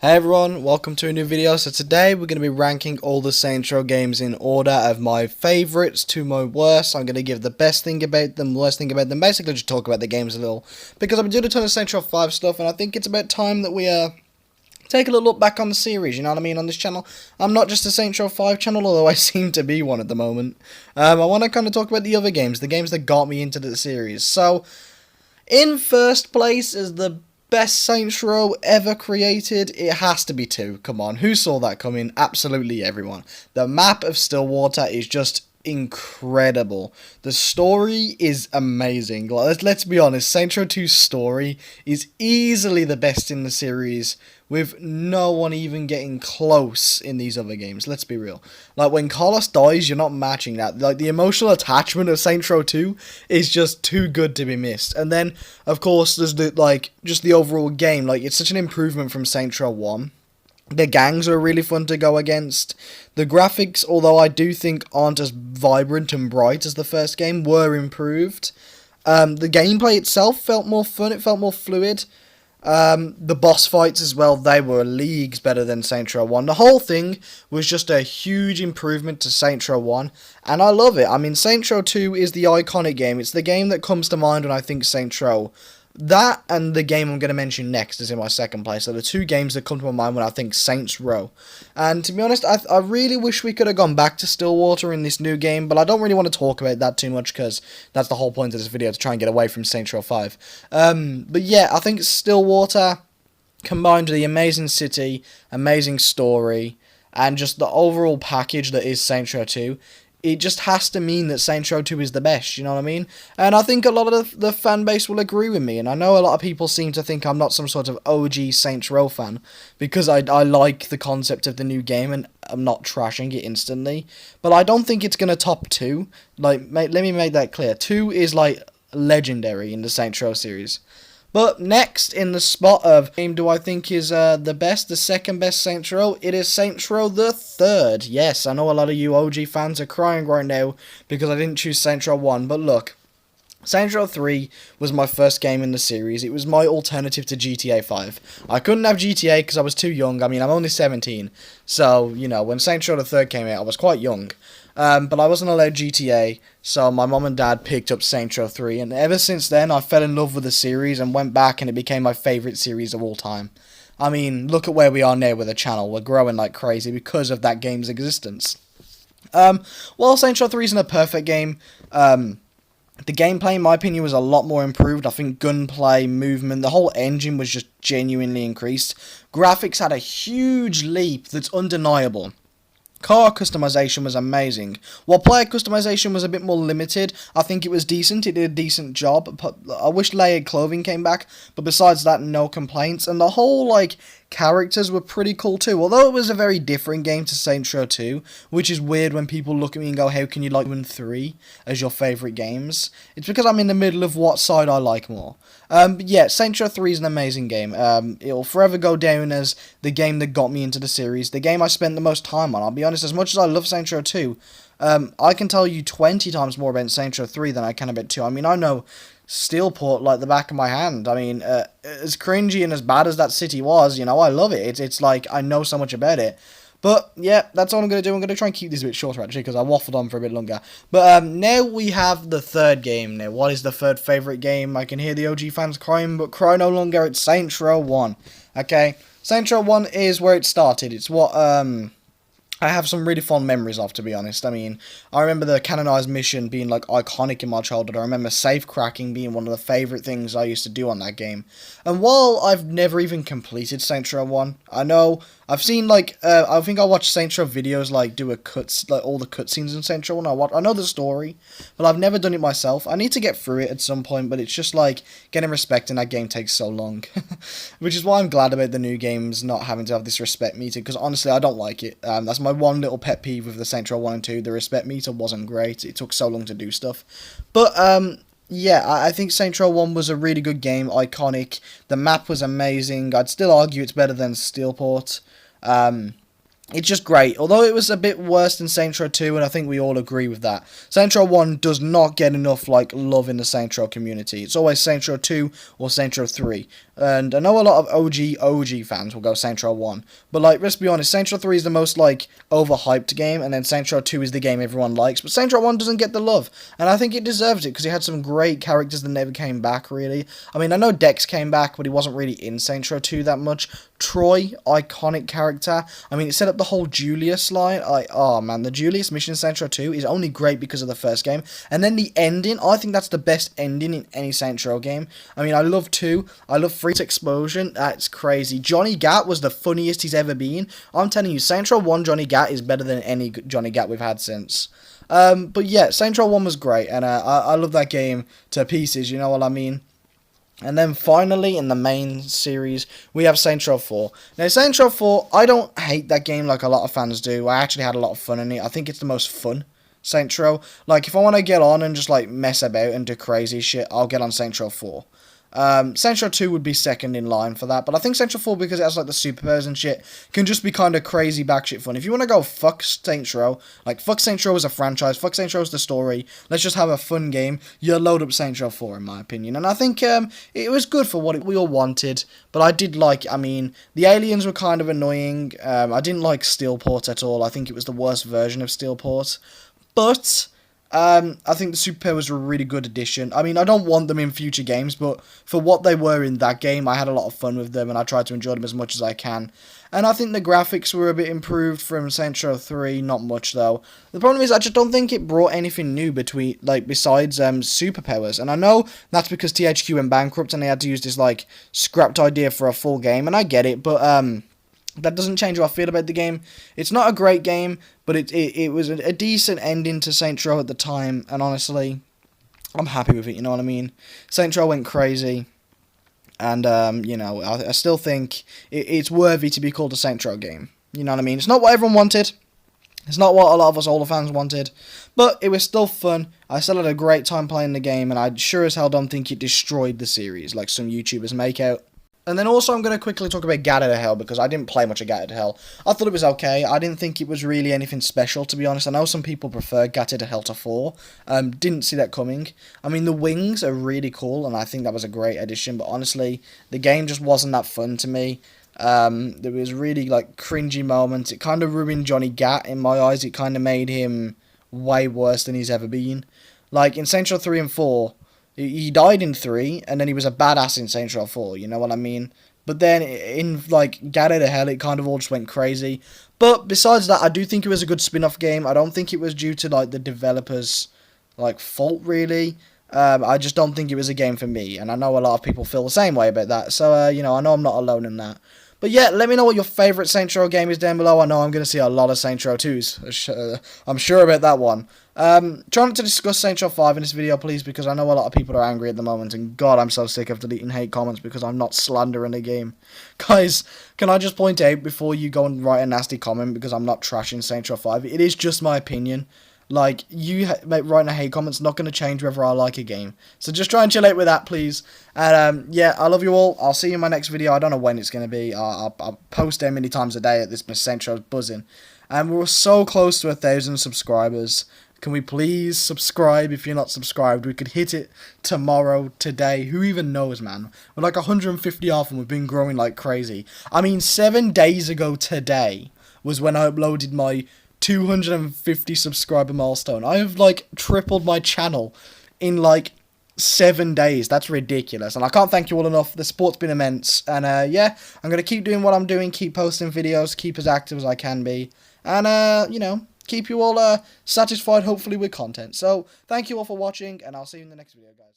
Hey everyone, welcome to a new video. So today we're going to be ranking all the Saints Row games in order of my favourites to my worst. I'm going to give the best thing about them, worst thing about them, basically just talk about the games a little. Because I've been doing a ton of Saints Row 5 stuff and I think it's about time that we take a little look back on the series, you know what I mean, on this channel. I'm not just a Saints Row 5 channel, although I seem to be one at the moment. I want to kind of talk about the other games, the games that got me into the series. So, in first place is the best Saints Row ever created. It has to be 2. Come on, who saw that coming? Absolutely everyone. The map of Stillwater is just incredible. The story is amazing. Let's be honest, Saints Row 2's story is easily the best in the series, with no one even getting close in these other games. Let's be real. Like, when Carlos dies, you're not matching that. Like, the emotional attachment of Saints Row 2 is just too good to be missed. And then, of course, there's just the overall game. Like, it's such an improvement from Saints Row 1. The gangs are really fun to go against. The graphics, although I do think aren't as vibrant and bright as the first game, were improved. The gameplay itself felt more fun. It felt more fluid. The boss fights as well, they were leagues better than Saints Row 1. The whole thing was just a huge improvement to Saints Row 1, and I love it. I mean, Saints Row 2 is the iconic game. It's the game that comes to mind when I think Saints Row. That and the game I'm going to mention next is in my second place. So the two games that come to my mind when I think Saints Row. And to be honest, I really wish we could have gone back to Stillwater in this new game, but I don't really want to talk about that too much because that's the whole point of this video, to try and get away from Saints Row 5. But yeah, I think Stillwater, combined with the amazing city, amazing story, and just the overall package that is Saints Row 2, it just has to mean that Saints Row 2 is the best, you know what I mean? And I think a lot of the fan base will agree with me, and I know a lot of people seem to think I'm not some sort of OG Saints Row fan, because I like the concept of the new game, and I'm not trashing it instantly, but I don't think it's going to top 2. Like, let me make that clear. 2 is, like, legendary in the Saints Row series. But next in the spot of game do I think is the second best Saints Row, it is Saints Row the Third. Yes, I know a lot of you OG fans are crying right now because I didn't choose Saints Row 1, but look, Saints Row 3 was my first game in the series. It was my alternative to GTA 5. I couldn't have GTA because I was too young. I mean, I'm only 17, so, you know, when Saints Row the Third came out, I was quite young. But I wasn't allowed GTA, so my mom and dad picked up Saints Row 3, and ever since then, I fell in love with the series and went back, and it became my favourite series of all time. I mean, look at where we are now with the channel. We're growing like crazy because of that game's existence. While Saints Row 3 isn't a perfect game, the gameplay, in my opinion, was a lot more improved. I think gunplay, movement, the whole engine was just genuinely increased. Graphics had a huge leap that's undeniable. Car customization was amazing. While player customization was a bit more limited, I think it was decent. It did a decent job. I wish layered clothing came back, but besides that, no complaints. And the whole, like, characters were pretty cool too. Although it was a very different game to Saints Row 2, which is weird when people look at me and go, how can you like 2 and 3 as your favourite games? It's because I'm in the middle of what side I like more. But yeah, Saints Row 3 is an amazing game. It'll forever go down as the game that got me into the series, the game I spent the most time on. I'll be honest, as much as I love Saints Row 2, I can tell you 20 times more about Saints Row 3 than I can about 2. I mean, I know Steelport like the back of my hand. I mean, as cringy and as bad as that city was, you know, I love it. It's like, I know so much about it. But, yeah, that's all I'm going to do. I'm going to try and keep this a bit shorter, actually, because I waffled on for a bit longer. But, now we have the third game. Now, what is the third favourite game? I can hear the OG fans crying, but cry no longer. It's Saints Row 1. Okay? Saints Row 1 is where it started. It's what, I have some really fond memories of, to be honest. I mean, I remember the Canonized mission being, like, iconic in my childhood. I remember safe cracking being one of the favourite things I used to do on that game. And while I've never even completed Saints Row 1, I know I've seen, like, I think I watched Saints Row videos, like, do all the cutscenes in Saints Row 1. I know the story, but I've never done it myself. I need to get through it at some point, but it's just, like, getting respect in that game takes so long. Which is why I'm glad about the new games not having to have this respect meter, because honestly, I don't like it. That's my one little pet peeve with the Saints Row 1 and 2. The respect meter wasn't great. It took so long to do stuff. But, yeah, I think Saints Row 1 was a really good game, iconic. The map was amazing. I'd still argue it's better than Steelport. It's just great. Although it was a bit worse than Saints Row 2, and I think we all agree with that. Saints Row 1 does not get enough like love in the Saints Row community. It's always Saints Row 2 or Saints Row 3. And I know a lot of OG fans will go Saints Row 1. But like, let's be honest, Saints Row 3 is the most like overhyped game, and then Saints Row 2 is the game everyone likes. But Saints Row 1 doesn't get the love. And I think it deserves it because it had some great characters that never came back really. I mean, I know Dex came back, but he wasn't really in Saints Row 2 that much. Troy, iconic character. I mean, it set up the whole Julius line. Oh man, the Julius mission in Saints Row 2 is only great because of the first game. And then the ending, I think that's the best ending in any Saints Row game. I mean, I love 2. I love Freeze Explosion. That's crazy. Johnny Gat was the funniest he's ever been. I'm telling you, Saints Row 1 Johnny Gat is better than any Johnny Gat we've had since. But yeah, Saints Row 1 was great, and I love that game to pieces, you know what I mean? And then finally, in the main series, we have Saints Row 4. Now, Saints Row 4, I don't hate that game like a lot of fans do. I actually had a lot of fun in it. I think it's the most fun Saints Row. Like, if I want to get on and just, like, mess about and do crazy shit, I'll get on Saints Row 4. Saints Row 2 would be second in line for that, but I think Saints Row 4, because it has like the superpowers and shit, can just be kind of crazy batshit fun. If you want to go fuck Saints Row, like fuck Saints Row as a franchise, fuck Saints Row as the story, let's just have a fun game, you load up Saints Row 4 in my opinion. And I think it was good for what we all wanted, but I did like, I mean, the aliens were kind of annoying. I didn't like Steelport at all. I think it was the worst version of Steelport, but I think the superpowers were a really good addition. I mean, I don't want them in future games, but for what they were in that game, I had a lot of fun with them, and I tried to enjoy them as much as I can. And I think the graphics were a bit improved from Saints Row 3, not much though. The problem is, I just don't think it brought anything new besides superpowers. And I know that's because THQ went bankrupt and they had to use this like scrapped idea for a full game, and I get it, but that doesn't change how I feel about the game. It's not a great game, but it was a decent ending to Saints Row at the time, and honestly, I'm happy with it, you know what I mean? Saints Row went crazy, and, you know, I still think it's worthy to be called a Saints Row game, you know what I mean? It's not what everyone wanted, it's not what a lot of us older fans wanted, but it was still fun. I still had a great time playing the game, and I sure as hell don't think it destroyed the series, like some YouTubers make out. And then also I'm going to quickly talk about Gat Out of Hell, because I didn't play much of Gat Out of Hell. I thought it was okay. I didn't think it was really anything special, to be honest. I know some people prefer Gat Out of Hell to 4. Didn't see that coming. I mean, the wings are really cool, and I think that was a great addition, but honestly, the game just wasn't that fun to me. There was really, like, cringy moments. It kind of ruined Johnny Gat in my eyes. It kind of made him way worse than he's ever been. Like, in Saints Row 3 and 4... he died in 3, and then he was a badass in Saints Row 4, you know what I mean? But then, in, like, Gat Out of Hell, it kind of all just went crazy. But besides that, I do think it was a good spin-off game. I don't think it was due to, like, the developers', like, fault, really. I just don't think it was a game for me, and I know a lot of people feel the same way about that. So, you know, I know I'm not alone in that. But yeah, let me know what your favourite Saints Row game is down below. I know I'm going to see a lot of Saints Row 2s. I'm sure about that one. Try not to discuss Saints Row 5 in this video, please, because I know a lot of people are angry at the moment, and God, I'm so sick of deleting hate comments because I'm not slandering the game. Guys, can I just point out before you go and write a nasty comment, because I'm not trashing Saints Row 5, it is just my opinion. Like, you writing a hate comment's not going to change whether I like a game. So just try and chill out with that, please. And, yeah, I love you all. I'll see you in my next video. I don't know when it's going to be. I'll post them many times a day at this Saints Row buzzing. And we're so close to 1,000 subscribers. Can we please subscribe if you're not subscribed? We could hit it tomorrow, today. Who even knows, man? We're like 150 off and we've been growing like crazy. I mean, 7 days ago today was when I uploaded my 250 subscriber milestone. I have like tripled my channel in like 7 days. That's ridiculous, and I can't thank you all enough. The support's been immense, and yeah, I'm gonna keep doing what I'm doing, keep posting videos, keep as active as I can be, and you know, keep you all satisfied, hopefully, with content. So thank you all for watching, and I'll see you in the next video, guys.